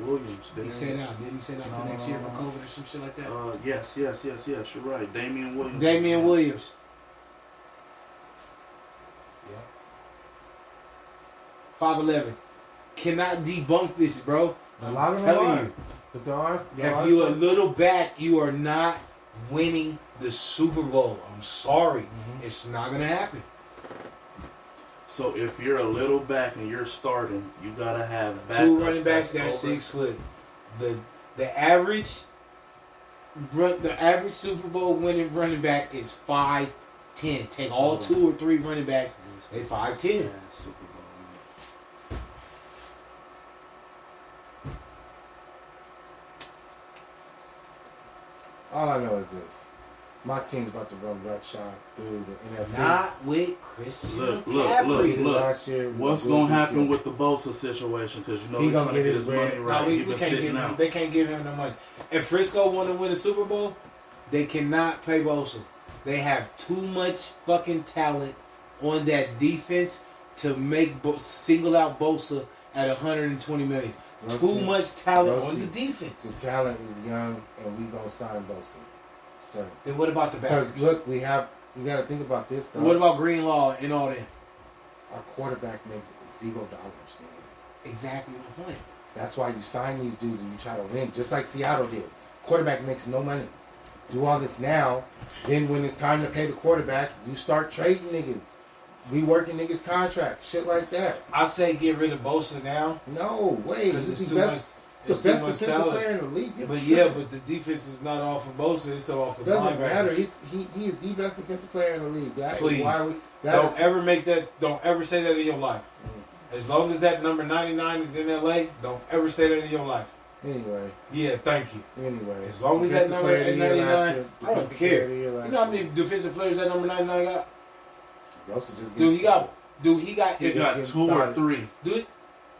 Williams. He said out. Didn't he say out the next year for COVID or some shit like that? Yes. You're right. Damian Williams. Damian Williams. Yeah. 5'11". Cannot debunk this, bro. A lot of I'm them telling are. you. But there are. If you're a little back, you are not winning the Super Bowl. I'm sorry. It's not going to happen. So if you're a little back and you're starting, you gotta have two running backs that's 6 foot. The average Super Bowl winning running back is 5'10". Take all 2 or 3 running backs, they 5'10". Yeah, Super Bowl. All I know is this. My team's about to run Rutshire through the NFC. Not with Christian Look. Last year, What's gonna happen with the Bosa situation? Because you know he's trying to get his money right. No, we can't give him. They can't give him the money. If Frisco want to win a Super Bowl, they cannot pay Bosa. They have too much fucking talent on that defense to make single out Bosa at 120 million. Too much talent on the defense. The talent is young, and we gonna sign Bosa. So then what about the backs? Because look, we got to think about this though. What about Greenlaw and all that? Our quarterback makes $0. Exactly my point. That's why you sign these dudes and you try to win, just like Seattle did. Quarterback makes no money. Do all this now, then when it's time to pay the quarterback, you start trading niggas. We working niggas' contract, shit like that. I say get rid of Bosa now. No way, because it's the too best. It's the best defensive talent. player in the league. But yeah, but the defense is not off of Bosa; it's off the doesn't linebackers. matter. He is the best defensive player in the league. Please, don't ever make that. Don't ever say that in your life. As long as that number 99 is in LA, don't ever say that in your life. Anyway. Yeah, thank you. Anyway. As long as that number is 99, I don't care. You know how many defensive players that number 99 got? He got 2 or 3.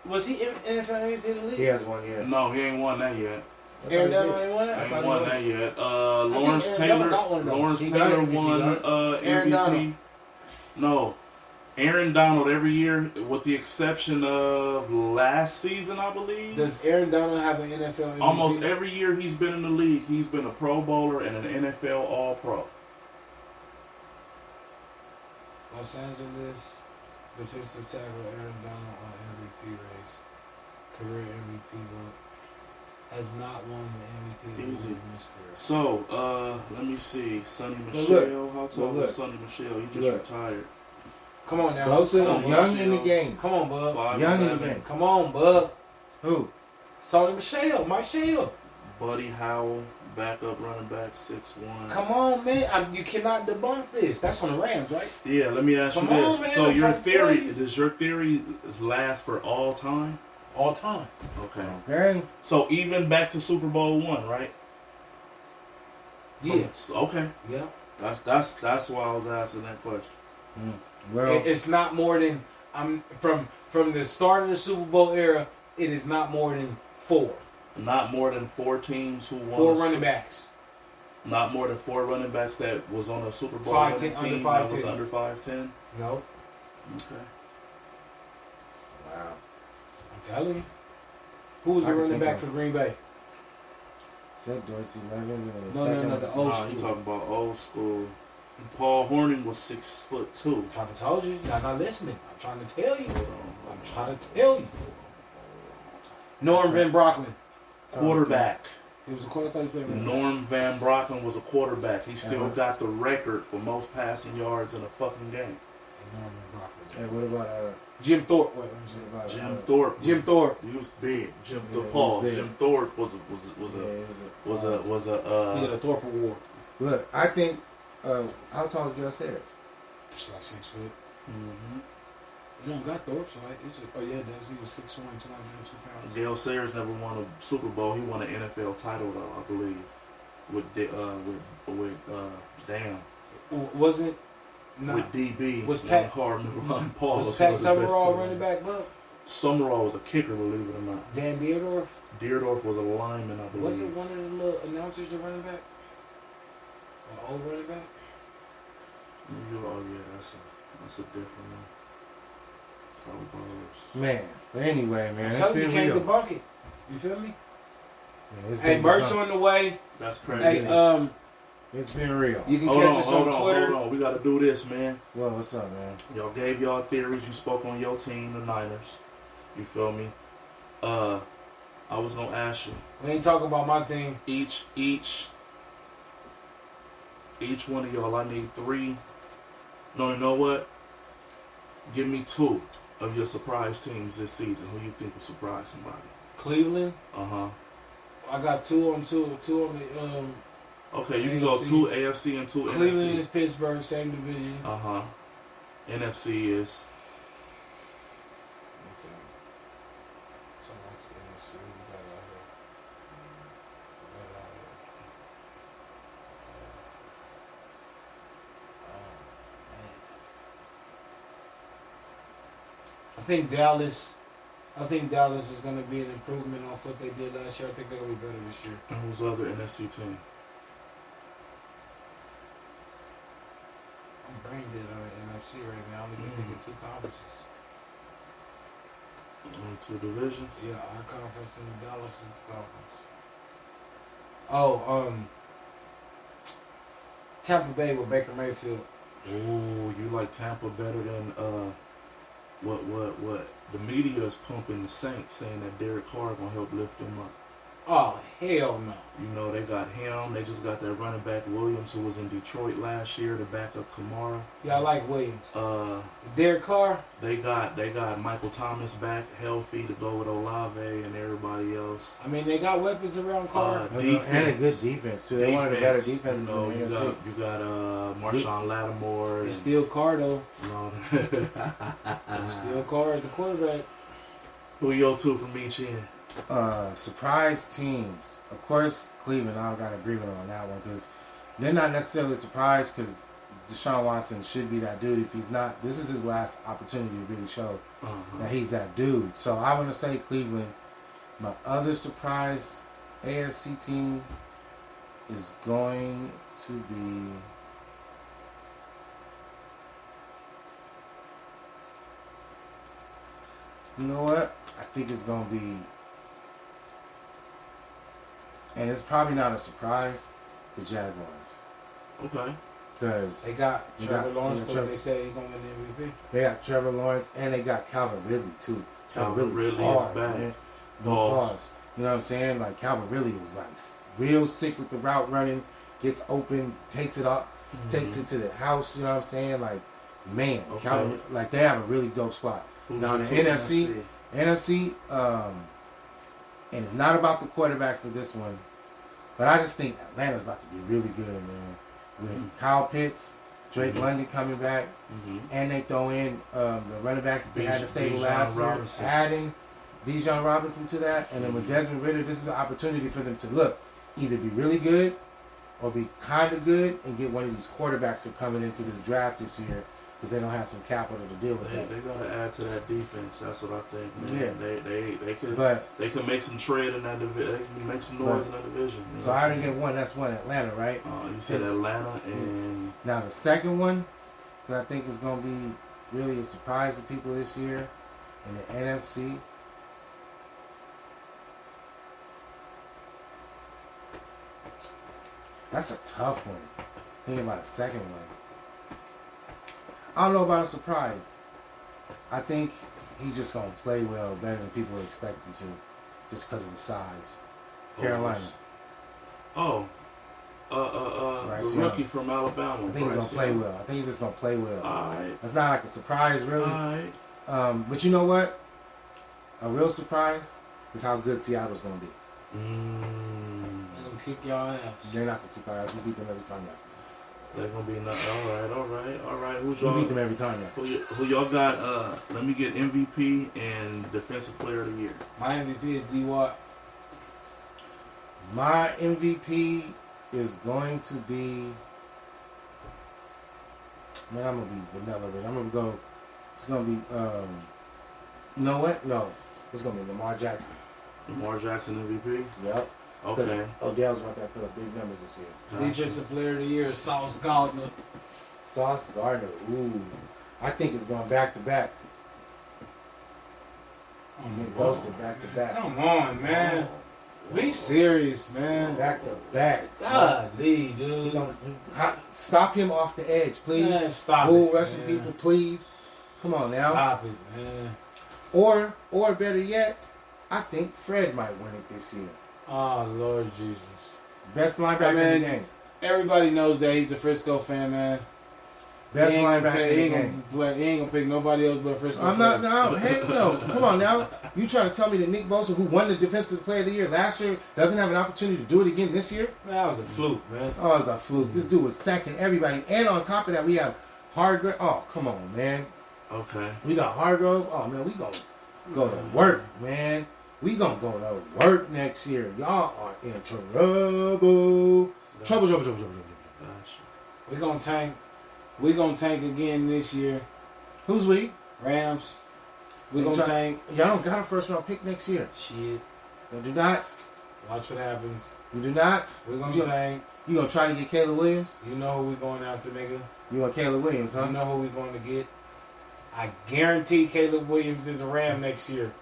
Was he in NFL MVP in the league? He has one yet. No, he ain't won that yet. Aaron Donald ain't won that? Ain't won that yet. Lawrence Taylor won MVP. No. Aaron Donald every year, with the exception of last season, I believe. Does Aaron Donald have an NFL MVP? Almost every year he's been in the league, he's been a Pro Bowler and an NFL All-Pro. Los Angeles defensive tackle Aaron Donald on MVP race. Career MVP vote. Has not won the MVP Easy. in his career. So, let me see. Sonny Michel. How tall is Sonny Michel? He just retired. Come on now. Bosa is young in the game. Come on, bud. Young in the game. Come on, bud. Who? Sonny Michel. Buddy Howell, backup running back, 6'1". Come on, man. You cannot debunk this. That's on the Rams, right? Yeah, let me ask you this. Man, so your theory, does your theory last for all time? All time. Okay. So even back to Super Bowl 1, right? Yeah. Okay. Yeah. That's why I was asking that question. Well, it's not more than from the start of the Super Bowl era. It is not more than 4. Not more than 4 teams who won. 4 running backs. Not more than 4 running backs that was on a Super Bowl 5'10", team under 5'10". that was under 5'10". No. Okay. Wow. I'm telling you. Who was the running back for Green Bay? Said Dorsey Levens and No, the old school. You talking about old school. Paul Hornung was 6'2". I'm trying to tell you. Y'all not listening. I'm trying to tell you. I'm trying to tell you. Norm Van Brocklin. Quarterback. He was a quarterback. Norm Van Brocklin was a quarterback. He still got the record for most passing yards in a fucking game. Norm Van Brocklin. And what about Jim Thorpe? Jim Thorpe. Jim Thorpe. He was big. Jim big. Thorpe was a he got a Thorpe Award. Look, I think how tall is Gale Sayers? It's like 6 foot. You don't got Thorpe, so he was 6'1", 202 pounds. Gale Sayers never won a Super Bowl. He won an NFL title though, I believe. With Dan. Wasn't with DB. Was Pat hard to run? Paul was Pat Summerall running back? Look. Summerall was a kicker, believe it or not. Dan Deerdorf? Deerdorf was a lineman, I believe. Wasn't one of the little announcers a running back? An old running back? Oh yeah, that's a different one. Probably ballers. Man, but anyway, man, I'm telling you, can't debunk it. You feel me? Yeah, it's Hey, been merch nuts. on the way. That's crazy. Hey, It's been real. you can hold catch on, us hold on on, Twitter. hold on. We got to do this, man. Well, what's up, man? Y'all gave y'all theories. You spoke on your team, the Niners. You feel me? I was gonna ask you. We ain't talking about my team. Each one of y'all. I need 3. No, you know what? Give me 2 of your surprise teams this season. Who you think will surprise somebody? Cleveland. Uh-huh. I got 2 on the Okay, you can go AFC. 2 AFC and 2 Cleveland NFC. is Pittsburgh, same division. Uh-huh. NFC is So what's the NFC? We got out here. I think Dallas is going to be an improvement off what they did last year. I think they'll be better this year. and who's the other NFC team? I'm brain dead on the NFC right now. I'm even thinking 2 conferences. Only 2 divisions. Yeah, our conference and Dallas is the conference. Oh, Tampa Bay with Baker Mayfield. Ooh, you like Tampa better than what? The media is pumping the Saints, saying that Derek Carr gonna help lift them up. Oh, hell no. You know, they got him. They just got that running back Williams, who was in Detroit last year to back up Kamara. Yeah, I like Williams. Uh, Derek Carr. they got Michael Thomas back healthy to go with Olave and everybody else. I mean, they got weapons around Carr. And a good defense too. They're one of the better defenses You know, in you the NFC. got Marshawn Lattimore. It's And, still Carr, though. you know, It's still Carr at the quarterback. who your 2 from each end? Surprise teams. Of course, Cleveland. I don't got agreement on that one because they're not necessarily surprised because Deshaun Watson should be that dude. If he's not, this is his last opportunity to really show that he's that dude. So I want to say Cleveland. My other surprise AFC team is going to be. You know what? I think it's going to be. And it's probably not a surprise, the Jaguars. Okay. Because They got Trevor Lawrence, Trevor- they say he's going to win the MVP. they got Trevor Lawrence and they got Calvin Ridley, too. Calvin Ridley is hard, back. man. Balls. Pause. You know what I'm saying? Like, Calvin Ridley was, like, real sick with the route running, gets open, takes it up, takes it to the house, you know what I'm saying? Like, man, Okay. Calvin, like, they have a really dope squad. Who's Now, your the 2 NFC, and it's not about the quarterback for this one, but I just think Atlanta's about to be really good, man. With Kyle Pitts, Drake London coming back, and they throw in the running backs that they had to stable Bijan last year, Robinson. adding Bijan Robinson to that, and then with Desmond Ridder, this is an opportunity for them to look, either be really good or be kind of good and get one of these quarterbacks who are coming into this draft this year because they don't have some capital to deal with that. They gotta add to that defense. That's what I think, man. Yeah. They could But they could make some tread in that division. They can make some noise in that division. You know so what I I'm already saying? get one. That's one, Atlanta, right? You said Atlanta and Now the second one that I think is going to be really a surprise to people this year in the NFC. That's a tough one. Thinking about a second one. I don't know about a surprise. I think he's just going to play well, better than people expect him to, just because of the size. Carolina. the rookie from Alabama. I think he's going to play well. I think he's just going to play well. Alright. That's not like a surprise, really. Alright. But you know what? A real surprise is how good Seattle's going to be. They're going to kick y'all ass. They're not going to kick our ass. We beat them every time now. They're gonna be alright. Who's We y'all? beat them every time now. Who y'all got? Let me get MVP and Defensive Player of the Year. My MVP is D Watt. My MVP is going to be. Man, I'm gonna be vanilla, but I'm gonna go. It's gonna be. You know what? No, it's gonna be Lamar Jackson. Lamar Jackson MVP. Yep. Okay. Odell's about to put up big numbers this year. Gotcha. Defensive Player of the Year is Sauce Gardner. Sauce Gardner. Ooh, I think it's going back to back. Nick Bosa back to back. Come on, man. Be serious, man. Back to back. Golly, He dude. stop him off the edge, please. Man, stop Bull it, rushing man. people, please. Come on now. Stop it, man. Or better yet, I think Fred might win it this year. Oh, Lord Jesus. Best linebacker in the game. Everybody knows that he's a Frisco fan, man. Best He ain't linebacker in the game. he ain't gonna pick nobody else but Frisco. I'm not. No, heck no. Come on now. You trying to tell me that Nick Bosa, who won the Defensive Player of the Year last year, doesn't have an opportunity to do it again this year? Man, that was a fluke, man. Oh, it was a fluke. This dude was sacking everybody, and on top of that, we have Hargrove. Oh, come on, man. Okay. We got Hargrove. Oh man, we gonna go to work, man. We gonna go to work next year. Y'all are in trouble. Trouble. Gotcha. We gonna tank. We gonna tank again this year. Who's we? Rams. We gonna tank. Y'all don't got a first round pick next year. Shit. You do not. Watch what happens. You do not. We gonna tank. You gonna try to get Caleb Williams? You know who we going after, nigga. You want Caleb Williams, huh? You know who we going to get. I guarantee Caleb Williams is a Ram next year.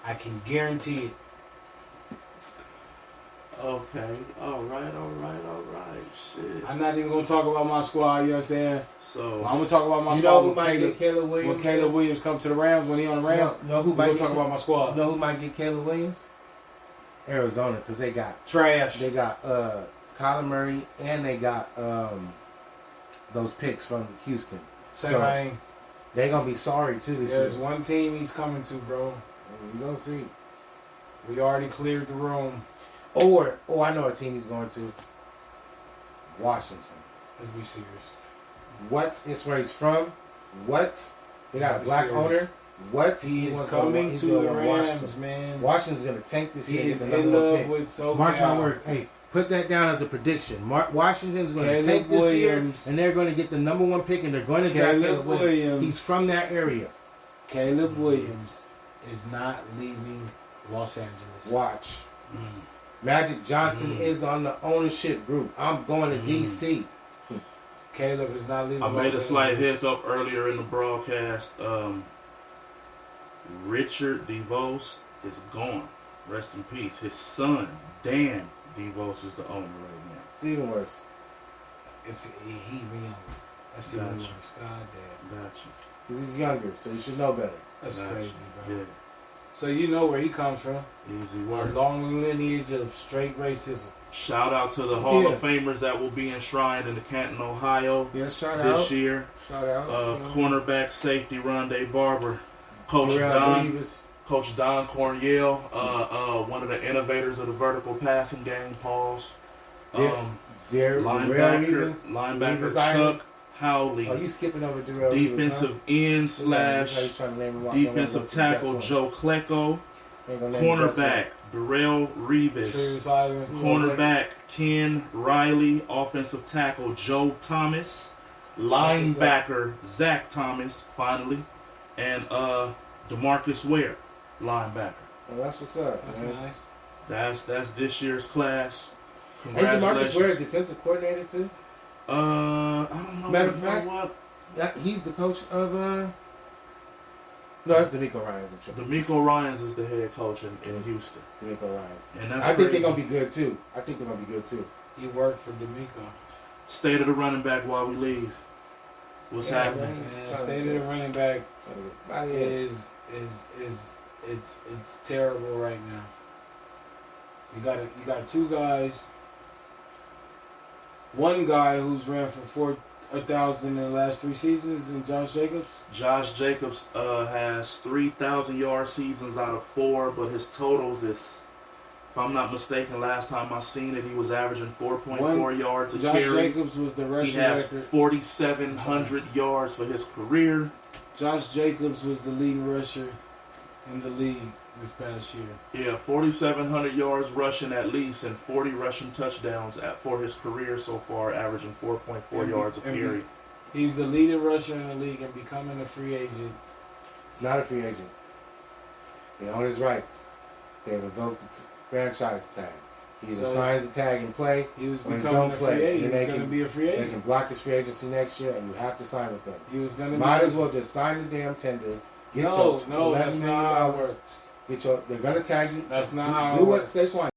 I can guarantee it. Okay. All right. Shit. I'm not even gonna talk about my squad. You know what I'm saying? So I'm gonna talk about my You squad know who when might Caleb, get Caleb Williams? when Caleb Williams come to the Rams. When he on the Rams, know who we might gonna get talk about my squad. You know who might get Caleb Williams? Arizona, because they got Trash. Kyler Murray and they got those picks from Houston. Say So, man, they gonna be sorry too this there's year. one team he's coming to, bro. We gonna see. We already cleared the room. Or I know a team he's going to. Washington. Let's be serious. What? It's where he's from. What? They got a Be black serious. owner. What? He is wants coming he's to going the Rams, Washington. man. Washington's gonna tank this He year. is get the in number one love pick. with SoCal. Mark my word. Hey, put that down as a prediction. Washington's going to Caleb take this Williams. year, and they're going to get the number one pick, and they're going to draft Caleb Caleb Williams. Williams. He's from that area. Caleb Williams is not leaving Los Angeles. Watch. Mm. Magic Johnson is on the ownership group. I'm going to D.C. Caleb is not leaving I made Los a slight Angeles. hiccup earlier in the broadcast. Richard DeVos is gone. Rest in peace. His son, Dan DeVos, is the owner right now. It's even worse. He even younger. That's even Gotcha. worse. God damn. Gotcha. Because he's younger, so you should know better. That's Gotcha. crazy, bro. Yeah. So you know where he comes from. Easy A work. long lineage of straight racism. Shout out to the Hall Yeah. of Famers that will be enshrined in the Canton, Ohio Yeah, shout this out. year. Shout out. Cornerback safety Rondé Barber. Coach Darrell Don. Reeves. Coach Don Cornell, one of the innovators of the vertical passing game, pause. Darrell Reeves. Linebacker Reeves Chuck Island. Howley. Oh, you skipping over Darrell Reeves, Defensive end slash defensive tackle Joe Klecko. Cornerback Darrell Reeves. Travis Island. Cornerback Ken Riley. Offensive tackle Joe Thomas. Linebacker Zach Thomas, finally. And DeMarcus Ware, linebacker. Well, that's what's up. That's man. nice. That's this year's class. Hey, DeMarcus Congratulations. Ware, defensive coordinator too. I don't know. Matter of You know fact- what? Yeah, he's the coach of. No, that's D'Amico Ryans. I'm sure. D'Amico Ryans is the head coach in Houston, D'Amico Ryans. and that's I think crazy. they're gonna be good too. He worked for D'Amico. State of the running back while we leave. What's Yeah, happening? man. Man, state of the running back Yeah. is it's terrible right now. You got two guys. One guy who's ran for 1,000 in the last 3 seasons, and Josh Jacobs. Josh Jacobs has 3,000 yard seasons out of 4, but his totals is, if I'm not mistaken, last time I seen it, he was averaging 4.4 yards a Josh carry. Jacobs was the He rushing has record. 4,700 yards for his career. Josh Jacobs was the leading rusher in the league this past year. Yeah, 4,700 yards rushing at least, and 40 rushing touchdowns for his career so far, averaging 4.4 yards a carry. He's the leading rusher in the league and becoming a free agent. He's not a free agent. They own his rights. They've invoked the franchise tag. He either So- signs the tag and play. He was When he becoming don't a free play, agent. then He they was going to can- be a free They agent. can block his free agency next year, and you have to sign with them. He was going to Might be. as well just sign the damn tender. Get No, your that's $11 not how it million. works. They're gonna tag you. That's not how do it what works. Saquon